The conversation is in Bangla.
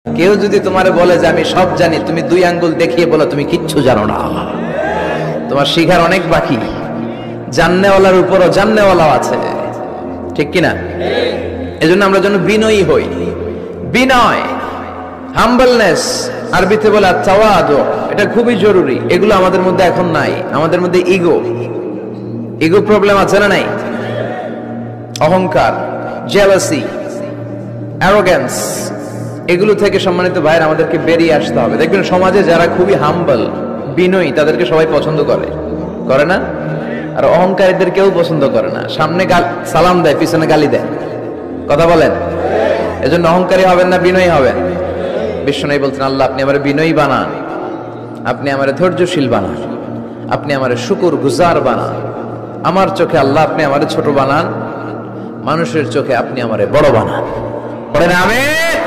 কেউ যদি তোমারে বলে যে আমি সব জানি, তুমি দুই আঙ্গুল দেখিয়ে বলো তুমি কিচ্ছু জানো না, তোমার শিখার অনেক বাকি। জাননেওয়ালার উপরও জাননেওয়ালাও আছে, ঠিক কিনা? এজন্য আমরা যেন বিনয়ী হই। বিনয়, হাম্বলনেস, আরবিতে বলে তাওয়াদু, এটা খুবই জরুরি। এগুলো আমাদের মধ্যে এখন নাই। আমাদের মধ্যে ইগো প্রবলেম আছে না নাই? অহংকার, জেলাসি, অ্যারোগ্যান্স, এগুলো থেকে সম্মানিত ভাইয়ের আমাদেরকে বেরিয়ে আসতে হবে। দেখবেন সমাজে যারা খুবই হাম্বল, বিনয়ী, তাদেরকে সবাই পছন্দ করে না? আর অহংকারীদের কেউ পছন্দ করে না। সামনে সালাম দেয়, পিছনে গালি দেয়। কথা বলেন? এজন্য অহংকারী হবেন না, বিনয়ী হবেন। বিশ্বনবী বলছেন, আল্লাহ আপনি আমারে বিনয়ী বানান, আপনি আমারে ধৈর্যশীল বানান, আপনি আমারে শুকর গুজার বানান। আমার চোখে আল্লাহ আপনি আমারে ছোট বানান, মানুষের চোখে আপনি আমারে বড় বানান। পড়েন আমিন।